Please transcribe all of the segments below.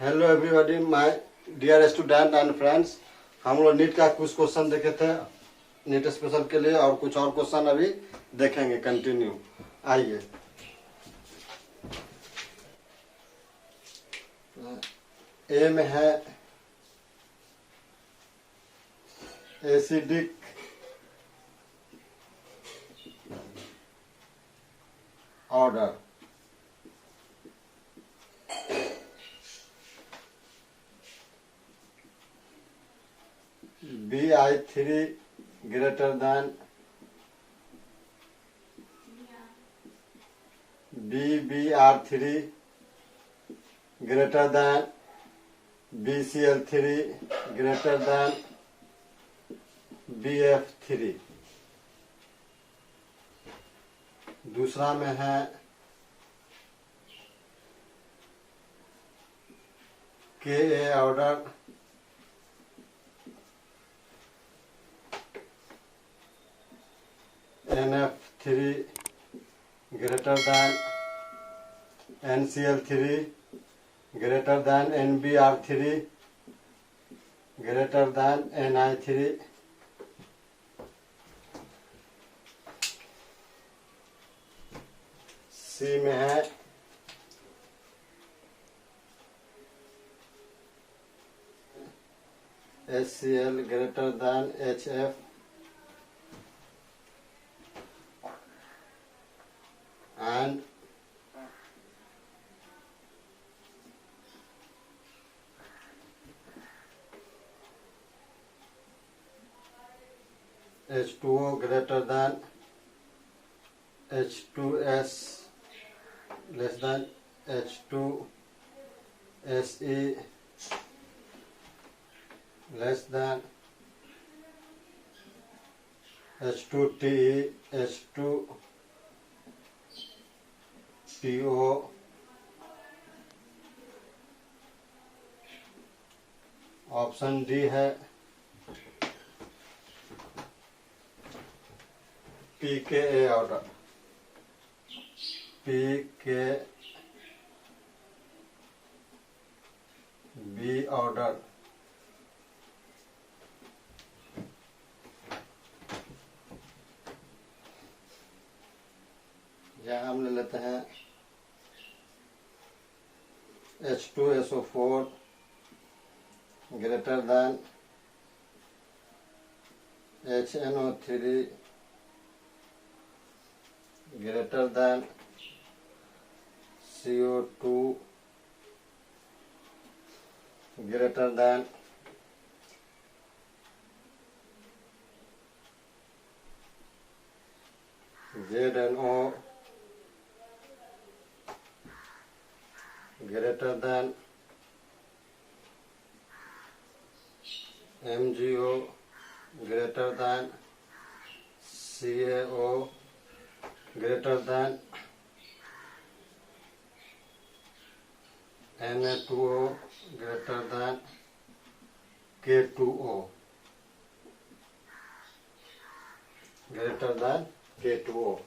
Hello everybody my dear student and friends. हम लोग NEET का कुछ क्वेश्चन देखे थे नीट स्पेशल के लिए और कुछ और क्वेश्चन अभी देखेंगे कंटिन्यू। आइए ए में है acidic order, BI3 greater than BBR3 greater than BCl3 greater than BF3। दूसरा में है KA order, NF3 greater than NCl3 greater than NBR3 greater than Ni3। C में है HCl greater than HF and H2O greater than H2S less than H2SE less than H2TE H2PO option D है PKA order. PKB order यहाँ हम ले लेते हैं H2SO4 greater than HNO3 greater than CO2 greater than ZNO greater than MgO greater than CaO greater than Na2O greater than K2O greater than K2O।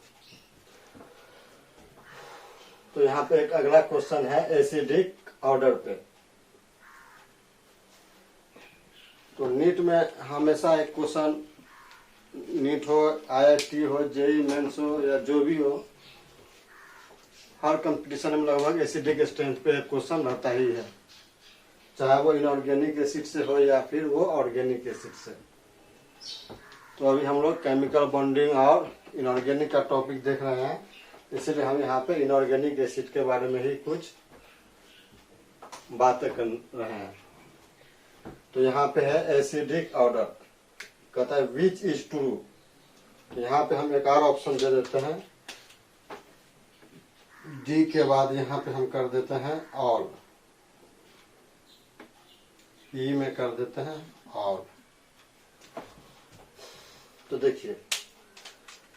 तो यहाँ पे एक अगला क्वेश्चन है एसिडिक ऑर्डर पे। तो नीट में हमेशा एक क्वेश्चन, नीट हो, IIT हो, जेई मेंस हो या जो भी हो, हर कंपटीशन में लगभग एसिडिक स्ट्रेंथ पे एक क्वेश्चन रहता ही है, चाहे वो इनऑर्गेनिक एसिड से हो या फिर वो ऑर्गेनिक एसिड से। तो अभी हम लोग केमिकल बॉन्डिंग और इनऑर्गेनिक का टॉपिक देख रहे हैं, इसलिए हम यहाँ पे इनऑर्गेनिक एसिड के बारे में ही कुछ बातें कर रहे हैं। तो यहाँ पे है एसिडिक ऑर्डर, कहता है विच इज ट्रू। यहाँ पे हम एक और ऑप्शन दे देते हैं, डी के बाद यहाँ पे हम कर देते हैं ऑल, ई में कर देते हैं ऑल। तो देखिए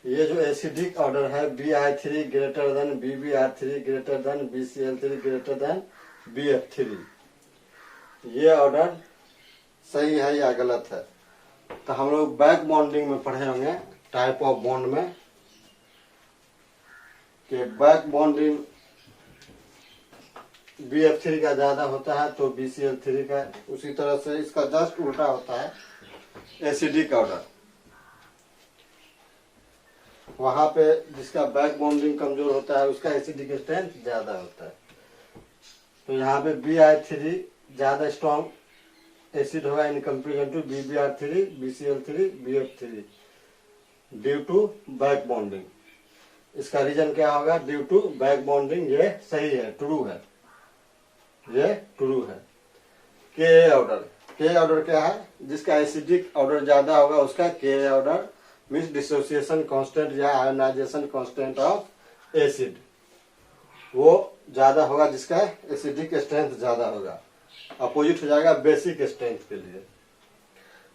ये जो एसिडिक ऑर्डर है BI3 greater than BBR3 greater than BCl3 greater than BF3, ये ऑर्डर सही है या गलत है? तो हम लोग बैक बॉन्डिंग में पढ़े होंगे, टाइप ऑफ बॉन्ड में, कि बैक बॉन्डिंग BF3 का ज्यादा होता है तो BCl3 का, उसी तरह से इसका जस्ट उल्टा होता है एसिडिक ऑर्डर। वहां पे जिसका बैक बॉन्डिंग कमजोर होता है उसका एसिडिक स्ट्रेंथ ज्यादा होता है। तो यहाँ पे Bi3 ज्यादा स्ट्रॉन्ग एसिड होगा in comparison to BBr3, BCl3, BF3 due to back bonding. इसका रीजन क्या होगा? Due to back bonding. ये सही है, ट्रू है, ये ट्रू है। के ऑर्डर, के ऑर्डर क्या है? जिसका एसिडिक ऑर्डर ज्यादा होगा उसका के ऑर्डर मीन्स डिसोसिएशन कांस्टेंट या आयोनाइजेशन कांस्टेंट ऑफ एसिड वो ज्यादा होगा जिसका एसिडिक स्ट्रेंथ ज्यादा होगा। अपोजिट हो जाएगा बेसिक स्ट्रेंथ के लिए।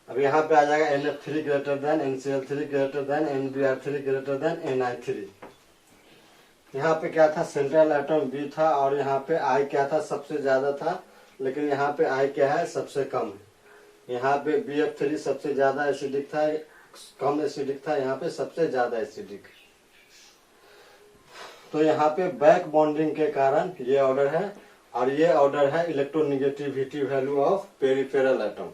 अब यहाँ पे आ जाएगा NF3 greater than NCl3 greater than NBr3 greater than Ni3। यहाँ पे क्या था? सेंट्रल एटम B था और यहाँ पे I क्या था? सबसे ज्यादा था, लेकिन यहाँ पे I क्या है? सबसे कम है। यहाँ पे BF3 सबसे ज्यादा एसिडिक था, कम एसिडिक था, यहाँ पे सबसे ज्यादा एसिडिक। तो यहाँ पे बैक बॉन्डिंग के कारण ये ऑर्डर है, और ये ऑर्डर है electronegativity value of peripheral atom.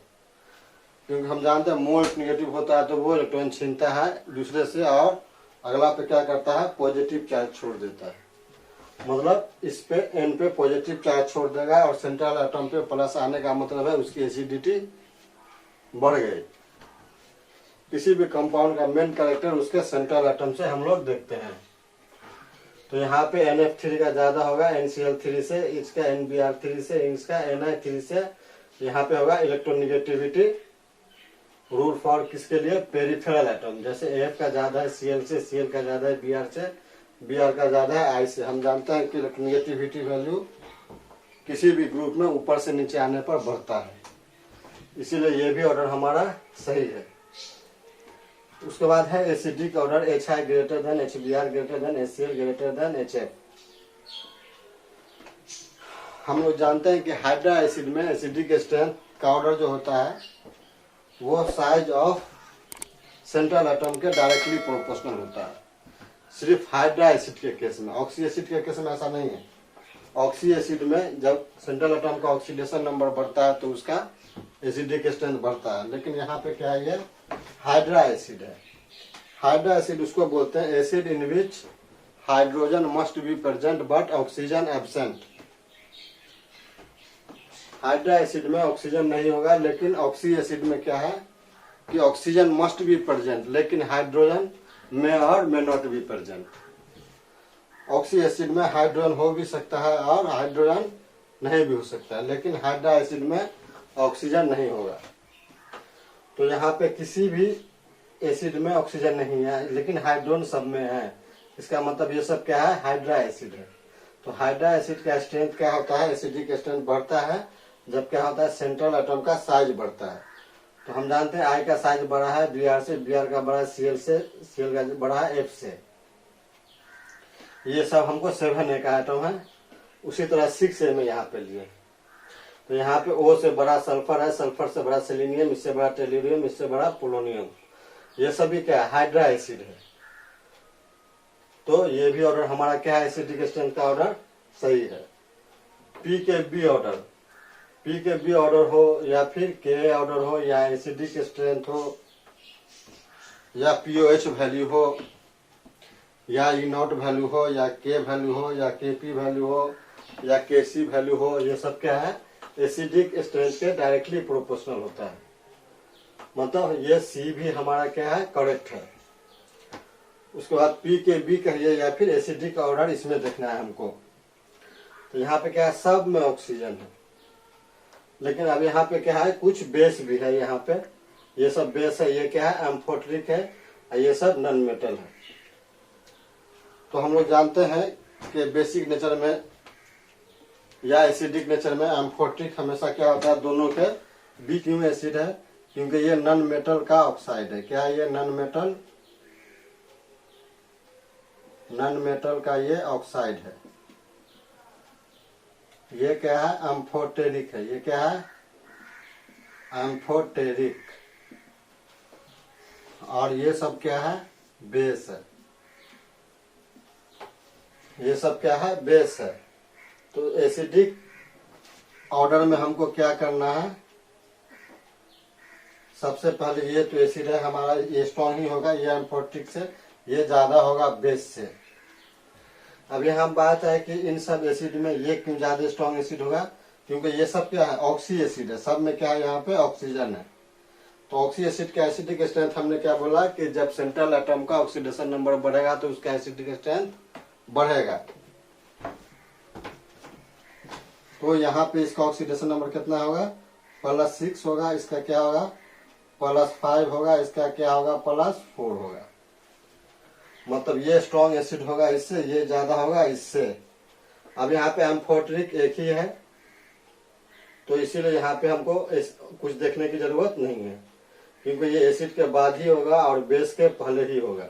क्योंकि हम जानते हैं मोल्ट निगेटिव होता है तो वो इलेक्ट्रॉन छीनता है दूसरे से और अगला पे क्या करता है? पॉजिटिव चार्ज छोड़ देता है। मतलब इस पे N पे पॉजिटिव चार्ज छोड़ देगा और सेंट्रल एटम पे प्लस आने का मतलब है उसकी एसिडिटी बढ़ गई। किसी भी कंपाउंड का मेन कैरेक्टर उसके सेंट्रल एटम से हम लोग देखते हैं। तो यहाँ पे NF3 का ज्यादा होगा NCl3 से, इसका NBr3 से, इसका Ni3 से। यहाँ पे होगा इलेक्ट्रोनिगेटिविटी रूल फॉर किसके लिए? Peripheral atom. जैसे AF का ज्यादा है Cl से, Cl का ज्यादा है Br से, Br का ज्यादा है I से। हम जानते हैं कि इलेक्ट्रोनिगेटिविटी वैल्यू किसी भी ग्रुप में ऊपर से नीचे आने पर बढ़ता है, इसीलिए ये भी ऑर्डर हमारा सही है। उसके बाद है acidic order HI greater than HBr greater than HCl greater than HF। हम लोग जानते हैं कि हाइड्रा एसिड में एसिडिक स्ट्रेंथ का ऑर्डर जो होता है वो साइज ऑफ सेंट्रल एटम के डायरेक्टली प्रोपोर्शनल होता है। सिर्फ हाइड्रा एसिड के केस में, ऑक्सी एसिड के केस में ऐसा नहीं है। ऑक्सी एसिड में जब सेंट्रल एटम का ऑक्सीडेशन नंबर बढ़ता है तो उसका एसिडिक स्ट्रेंथ बढ़ता है, लेकिन यहाँ पे क्या है? ये हाइड्रा एसिड है। हाइड्रा एसिड उसको बोलते हैं acid in which hydrogen must be present but oxygen absent. Hydra acid में ऑक्सीजन नहीं होगा, लेकिन ऑक्सी एसिड में क्या है कि ऑक्सीजन मस्ट बी प्रेजेंट, लेकिन हाइड्रोजन में और may not be present. Oxy acid में हाइड्रोजन हो भी सकता है और हाइड्रोजन नहीं भी हो सकता है, लेकिन हाइड्रा एसिड में ऑक्सीजन नहीं होगा। तो यहाँ पे किसी भी एसिड में ऑक्सीजन नहीं है, लेकिन हाइड्रोजन सब में है। इसका मतलब ये सब क्या है? हाइड्रा एसिड है। तो हाइड्रा एसिड का स्ट्रेंथ क्या होता है? एसिडिक स्ट्रेंथ बढ़ता है जब क्या होता है? सेंट्रल एटम का साइज बढ़ता है। तो हम जानते हैं I का साइज बड़ा है Br से, Br का बड़ा है Cl से, Cl का बड़ा है F से। ये सब हमको 7A का एटम है। उसी तरह 6A में यहाँ पे लिए। तो यहाँ पे O से बड़ा सल्फर है, सल्फर से बड़ा सेलेनियम, इससे बड़ा टेल्यूरियम, इससे बड़ा पोलोनियम। ये सभी क्या है? हाइड्रा एसिड है। तो ये भी ऑर्डर हमारा क्या है? एसिडिक स्ट्रेंथ का ऑर्डर सही है। P के B ऑर्डर, P के B ऑर्डर हो या फिर Ka ऑर्डर हो या एसिडिक स्ट्रेंथ हो या POH वैल्यू हो या E0 वैल्यू हो या K वैल्यू हो या Kp वैल्यू हो या Kc वैल्यू हो, ये सब क्या है? एसिडिक स्ट्रेंथ के डायरेक्टली प्रोपोर्शनल होता है। मतलब ये C भी हमारा क्या है? करेक्ट है। उसके बाद P के B कहिए या फिर एसिडिक ऑर्डर इसमें देखना है हमको। तो यहाँ पे क्या है? सब में ऑक्सीजन है, लेकिन अब यहाँ पे क्या है? कुछ बेस भी है। यहाँ पे ये सब बेस है। ये क्या है? एम्फोटरिक है, और ये सब नॉन मेटल है। तो हम लोग जानते हैं कि बेसिक नेचर में या एसिडिक नेचर में एम्फोटरिक हमेशा क्या होता है? दोनों के B क्यों एसिड है? क्योंकि ये नॉन मेटल का ऑक्साइड है। क्या है ये? नॉन मेटल, नॉन मेटल का ये ऑक्साइड है। ये क्या है? एम्फोटेरिक है। ये क्या है? एम्फोटेरिक। और ये सब क्या है? बेस है। ये सब क्या है? बेस है। तो एसिडिक ऑर्डर में हमको क्या करना है, सबसे पहले ये तो एसिड है हमारा, ये स्ट्रॉन्ग ही होगा, ये एम्फोटिक से, ये ज्यादा होगा बेस से। अब यहाँ बात है कि इन सब एसिड में ये क्यों ज्यादा स्ट्रॉन्ग एसिड होगा, क्योंकि ये सब क्या है, ऑक्सी एसिड है, सब में क्या है, यहाँ पे ऑक्सीजन है। तो ऑक्सी एसिड का एसिडिक स्ट्रेंथ हमने क्या बोला कि जब सेंट्रल एटम का ऑक्सीडेशन नंबर बढ़ेगा तो उसका एसिडिक स्ट्रेंथ बढ़ेगा। तो यहाँ पे इसका ऑक्सीडेशन नंबर कितना होगा, +6 होगा, इसका क्या होगा +5 होगा, इसका क्या होगा +4 होगा। मतलब ये स्ट्रॉन्ग एसिड होगा इससे, ये ज्यादा होगा इससे। अब यहाँ पे एम्फोटेरिक एक ही है, तो इसीलिए यहाँ पे हमको कुछ देखने की जरूरत नहीं है, क्योंकि ये एसिड के बाद ही होगा और बेस के पहले ही होगा।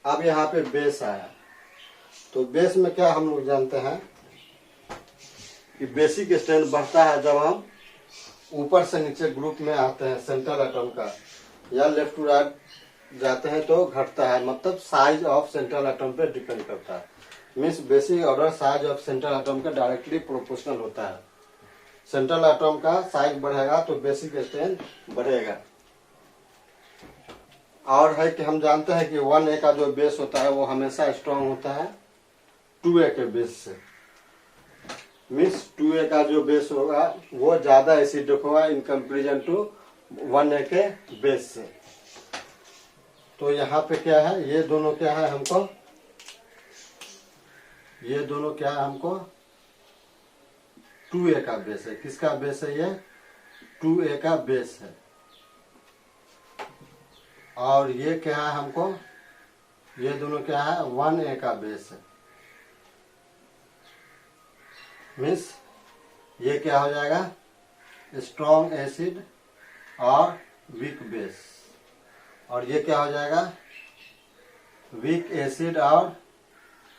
अब यहाँ पे बेस आया, तो बेस में क्या हम लोग जानते हैं कि बेसिक स्ट्रेंथ बढ़ता है जब हम ऊपर से नीचे ग्रुप में आते हैं सेंट्रल एटम का, या लेफ्ट टू राइट जाते हैं तो घटता है। मतलब साइज ऑफ सेंट्रल एटम पे डिपेंड करता है। Means basic order size of central atom के डायरेक्टली प्रोपोर्शनल होता है। सेंट्रल एटम का साइज बढ़ेगा तो बेसिक स्ट्रेंथ बढ़ेगा। और है कि हम जानते हैं कि 1A का जो बेस होता है वो हमेशा स्ट्रांग होता है 2A के बेस से। मीन्स 2A का जो बेस होगा वो ज्यादा एसिडिक होगा इन कंपेरिजन टू 1A के बेस से। तो यहाँ पे क्या है, ये दोनों क्या है हमको, ये दोनों क्या है हमको 2A का बेस है। किसका बेस है, ये 2A का बेस है। और ये क्या है हमको, ये दोनों क्या है 1A का बेस है। मीन्स ये क्या हो जाएगा स्ट्रॉन्ग एसिड और वीक बेस, और ये क्या हो जाएगा वीक एसिड और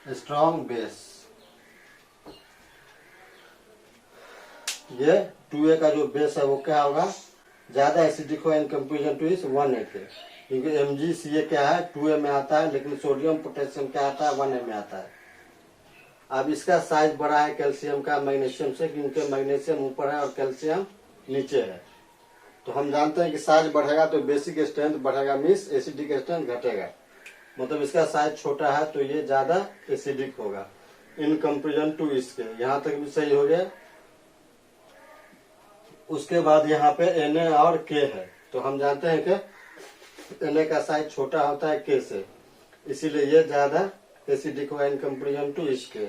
स्ट्रॉन्ग बेस। ये 2A का जो बेस है वो क्या होगा ज्यादा एसिडिक हो इन कंपेरिजन टू इस 1A के, क्योंकि MgCa क्या है 2A में आता है, लेकिन सोडियम पोटेशियम क्या आता है 1A में आता है। अब इसका साइज बड़ा है कैल्शियम का मैग्नीशियम से, क्योंकि मैग्नीशियम ऊपर है और कैल्शियम नीचे है। तो हम जानते हैं कि साइज बढ़ेगा तो बेसिक स्ट्रेंथ बढ़ेगा, मीन्स एसिडिक स्ट्रेंथ घटेगा। मतलब इसका साइज छोटा है तो ये ज्यादा एसिडिक होगा इन कंपेरिजन टू इसके। यहाँ तक भी सही हो गया। उसके बाद यहाँ पे Na और K है, तो हम जानते हैं कि Na का साइज छोटा होता है K से, इसीलिए ये ज्यादा एसिडिक होगा इन कंपेरिजन टू इसके।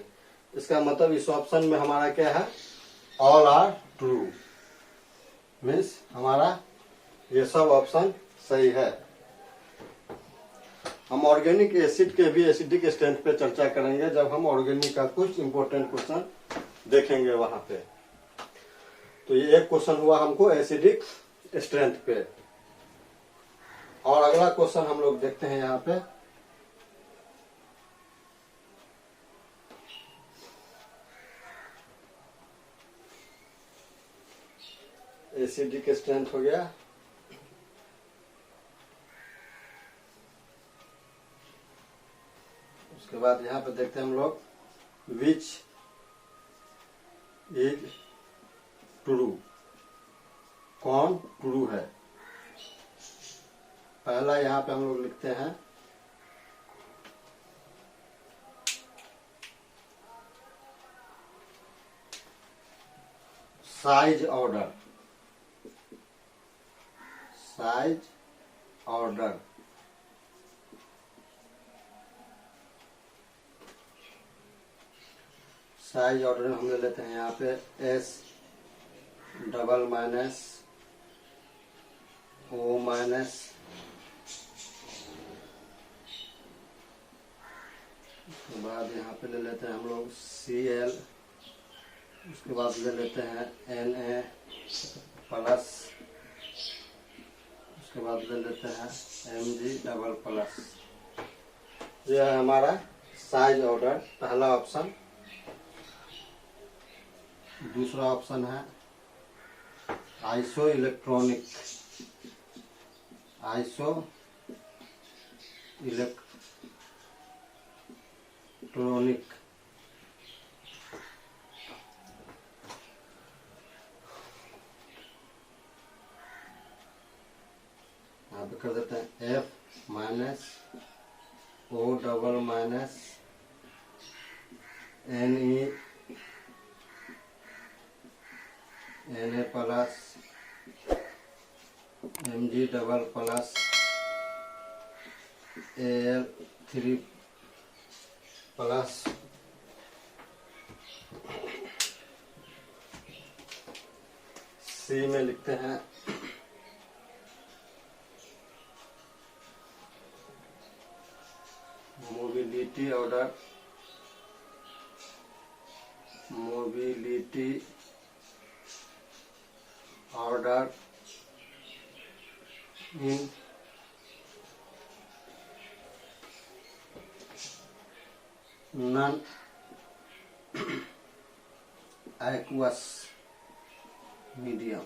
इसका मतलब इस ऑप्शन में हमारा क्या है ऑल आर ट्रू, मीन्स हमारा ये सब ऑप्शन सही है। हम ऑर्गेनिक एसिड के भी एसिडिक स्ट्रेंथ पे चर्चा करेंगे जब हम ऑर्गेनिक का कुछ इंपॉर्टेंट क्वेश्चन देखेंगे वहां पे। तो ये एक क्वेश्चन हुआ हमको एसिडिक स्ट्रेंथ पे। और अगला क्वेश्चन हम लोग देखते हैं यहाँ पे, एसिडिक स्ट्रेंथ हो गया। उसके बाद यहाँ पे देखते हैं हम लोग विच इज ट्रू, कौन ट्रू है। पहला यहाँ पे हम लोग लिखते हैं size order, size order. Size order हम ले लेते हैं यहाँ पे S double minus O minus, उसके बाद यहाँ पे ले लेते हैं हम लोग Cl, उसके बाद ले लेते हैं Na प्लस, उसके बाद ले लेते हैं Mg डबल प्लस। यह है हमारा साइज ऑर्डर पहला ऑप्शन। दूसरा ऑप्शन है iso electronic, iso electronic. O double minus Ne Na plus Mg double plus Al3 plus C में लिखते हैं mobility order in non aqueous medium.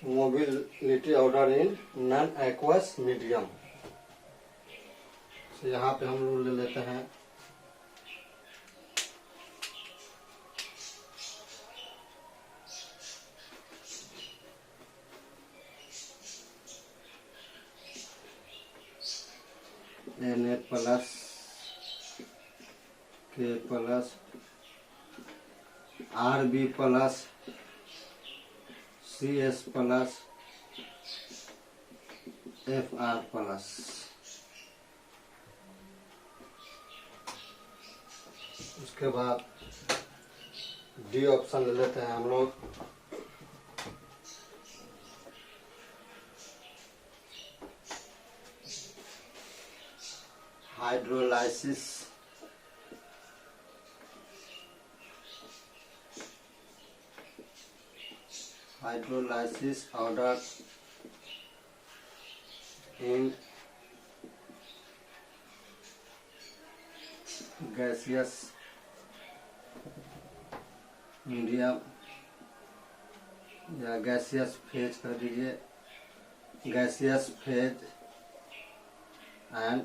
Mobility order in non aqueous medium. तो यहाँ पे हम लोग ले लेते हैं Na plus K plus Rb plus CS plus Fr plus. उसके बाद डी ऑप्शन ले लेते हैं हम लोग। Hydrolysis order in gaseous medium या गैसियस फेज कर दीजिए, gaseous phase and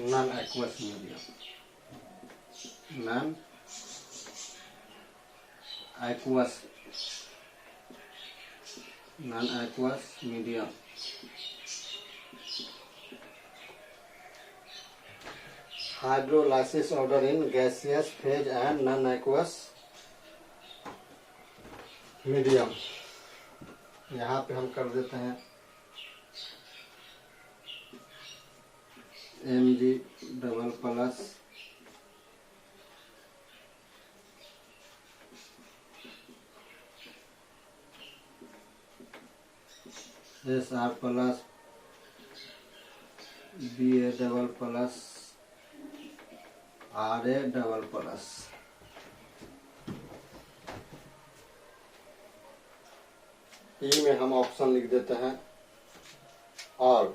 non aqueous medium. Non aqueous medium. Hydrolysis order in gaseous phase and non aqueous medium. यहाँ पे हम कर देते हैं Mg double plus Sr plus Ba double plus Ra double plus. ई में हम ऑप्शन लिख देते हैं और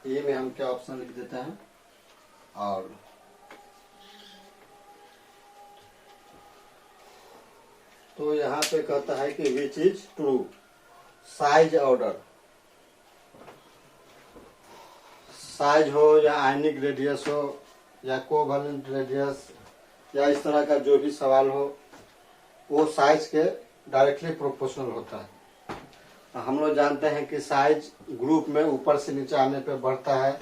ई में हम क्या ऑप्शन लिख देते हैं और। तो यहाँ पे कहता है कि which is true size order. Size हो या आयनिक रेडियस हो या कोवैलेंट रेडियस या इस तरह का जो भी सवाल हो वो साइज के डायरेक्टली प्रोपोर्शनल होता है। हम लोग जानते हैं कि साइज ग्रुप में ऊपर से नीचे आने पे बढ़ता है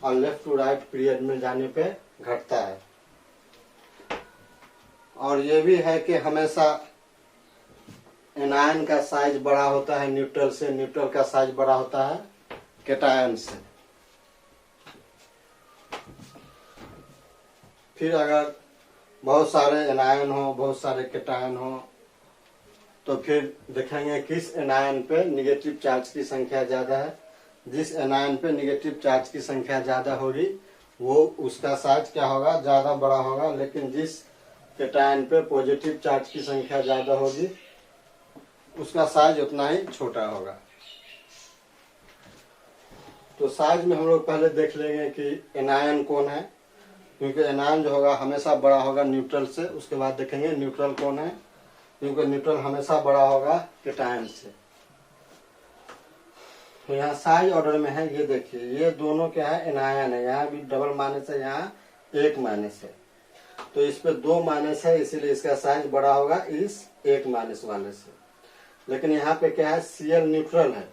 और लेफ्ट टू राइट पीरियड में जाने पे घटता है। और ये भी है कि हमेशा एनायन का साइज बड़ा होता है न्यूट्रल से, न्यूट्रल का साइज बड़ा होता है कैटायन से। फिर अगर बहुत सारे एनायन हो, बहुत सारे कैटायन हो, तो फिर देखेंगे किस एनायन पे निगेटिव चार्ज की संख्या ज्यादा है। जिस एनायन पे निगेटिव चार्ज की संख्या ज्यादा होगी वो उसका साइज क्या होगा, ज्यादा बड़ा होगा। लेकिन जिस कैटायन पे पॉजिटिव चार्ज की संख्या ज्यादा होगी उसका साइज उतना ही छोटा होगा। तो साइज में हम लोग पहले देख लेंगे कि एनायन कौन है, क्योंकि एनायन जो होगा हमेशा बड़ा होगा न्यूट्रल से। उसके बाद देखेंगे न्यूट्रल कौन है, क्योंकि न्यूट्रल हमेशा बड़ा होगा कैटायन से। तो यहाँ साइज ऑर्डर में है, ये देखिए ये दोनों क्या है, एनायन है। यहाँ भी डबल माइनस है, यहाँ एक माइनस है, तो इस पे दो माइनस है, इसीलिए इसका साइज बड़ा होगा इस एक माइनस वाले से। लेकिन यहाँ पे क्या है, Cl न्यूट्रल है,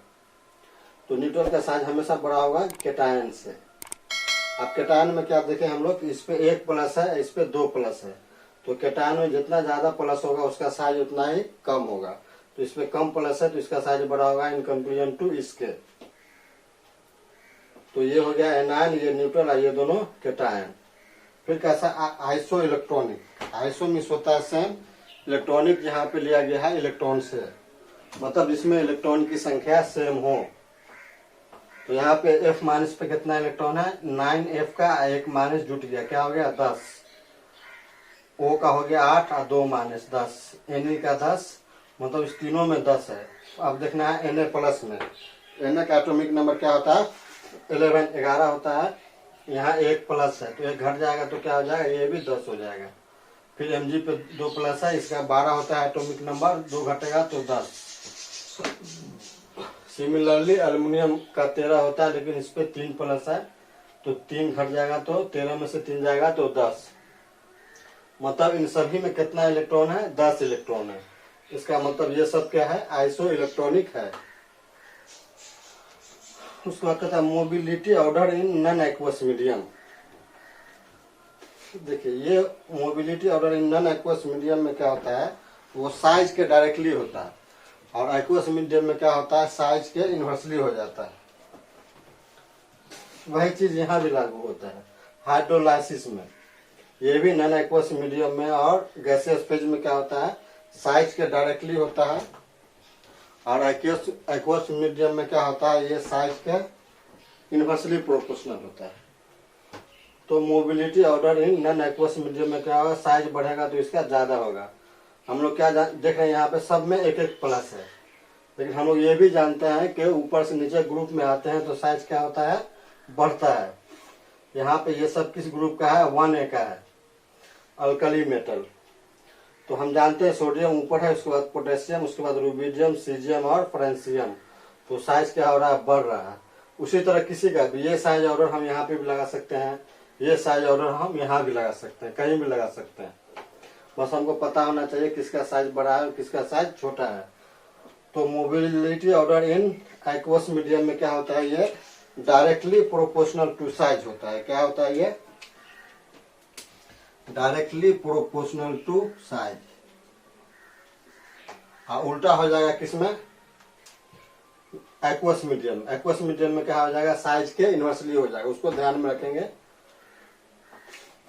तो न्यूट्रल का साइज हमेशा बड़ा होगा कैटायन से। अब कैटायन में क्या देखें हम लोग, इस पे 1 प्लस है, इस पे 2 प्लस है, तो कैटायन में जितना ज्यादा प्लस होगा उसका साइज उतना ही कम होगा। तो इसमें कम प्लस है तो इसका साइज बड़ा होगा इन कंपेरिजन टू इसके। तो ये हो गया एनायन, ये न्यूट्रल है, ये दोनों कैटायन। फिर कैसा आइसो इलेक्ट्रॉनिक। आइसो मीन्स होता है सेम, इलेक्ट्रॉनिक यहाँ पे लिया गया है इलेक्ट्रॉन से, मतलब इसमें इलेक्ट्रॉन की संख्या सेम हो। तो यहाँ पे F माइनस पे कितना इलेक्ट्रॉन है, 9F का 1 माइनस जुट गया, क्या हो गया 10। O का हो गया 8 और 2 माइनस 10, Na का 10, मतलब इस तीनों में 10 है। अब देखना है Na प्लस में, Na का एटॉमिक नंबर क्या होता है 11 होता है, यहाँ 1 प्लस है तो 1 घट जाएगा तो क्या हो जाएगा, ये भी 10 हो जाएगा। फिर Mg पे 2 प्लस है, इसका 12 होता है एटॉमिक नंबर, 2 घटेगा तो 10। सिमिलरली एल्युमिनियम का 13 होता है, लेकिन इस पे 3 प्लस है तो 3 घट जाएगा तो 13 में से 3 जाएगा तो 10, मतलब इन सभी में कितना इलेक्ट्रॉन है, 10 इलेक्ट्रॉन है। इसका मतलब ये सब क्या है, आइसो इलेक्ट्रॉनिक है। उसके बाद कहता है mobility order in non aqueous medium. देखिए ये mobility order in non aqueous medium में क्या होता है, वो साइज के डायरेक्टली होता है, और एक्वस मीडियम में क्या होता है, साइज के इन्वर्सली हो जाता है। वही चीज यहाँ भी लागू होता है हाइड्रोलाइसिस में। ये भी नॉन एक्वस मीडियम में और गैसियस फेज में क्या होता है, साइज के डायरेक्टली होता है, और एक्वस मीडियम में क्या होता है, ये साइज के इन्वर्सली प्रोपोर्शनल होता है। तो mobility order in non aqueous medium में क्या होगा, साइज बढ़ेगा तो इसका ज्यादा होगा। हम लोग क्या देख रहे हैं, यहाँ पे सब में 1-1 प्लस है, लेकिन हम लोग ये भी जानते हैं कि ऊपर से नीचे ग्रुप में आते हैं तो साइज क्या होता है, बढ़ता है। यहाँ पे ये सब किस ग्रुप का है, 1A का है, अल्कली मेटल। तो हम जानते हैं सोडियम ऊपर है, उसके बाद पोटेशियम, उसके बाद रूबिडियम, सीजियम और फ्रांसियम। तो साइज क्या हो रहा है, बढ़ रहा है। उसी तरह किसी का भी ये साइज ऑर्डर हम यहाँ पे भी लगा सकते हैं, ये साइज ऑर्डर हम यहाँ भी लगा सकते हैं, कहीं भी लगा सकते हैं। बस हमको पता होना चाहिए किसका साइज बड़ा है और किसका साइज छोटा है। तो mobility order in aqueous medium में क्या होता है, ये डायरेक्टली प्रोपोर्शनल टू साइज होता है। क्या होता है ये, डायरेक्टली प्रोपोर्शनल टू साइज। हाँ, उल्टा हो जाएगा किसमें, एक्वस मीडियम। एक्वस मीडियम में क्या हो जाएगा, साइज के इन्वर्सली हो जाएगा, उसको ध्यान में रखेंगे।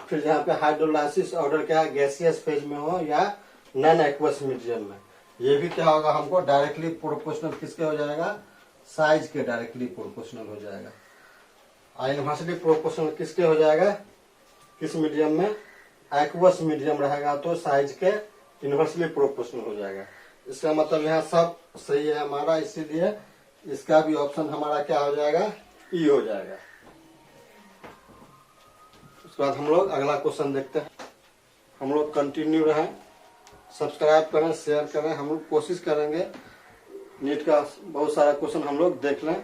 फिर यहाँ पे हाइड्रोलाइसिस ऑर्डर क्या है, गैसियस फेज में हो या नॉन एक्वस मीडियम में, ये भी क्या होगा हमको डायरेक्टली प्रोपोर्शनल किसके हो जाएगा, साइज के डायरेक्टली प्रोपोर्शनल हो जाएगा। और इन्वर्सली प्रोपोर्शनल किसके हो जाएगा, किस मीडियम में, एक्वस मीडियम रहेगा तो साइज के इन्वर्सली प्रोपोर्शनल हो जाएगा। इसका मतलब यहाँ सब सही है हमारा, इसीलिए इसका भी ऑप्शन हमारा क्या हो जाएगा, ई हो जाएगा। उसके बाद हम लोग अगला क्वेश्चन देखते हैं। हम लोग कंटिन्यू रहें, सब्सक्राइब करें, शेयर करें। हम लोग कोशिश करेंगे नीट का बहुत सारा क्वेश्चन हम लोग देख लें।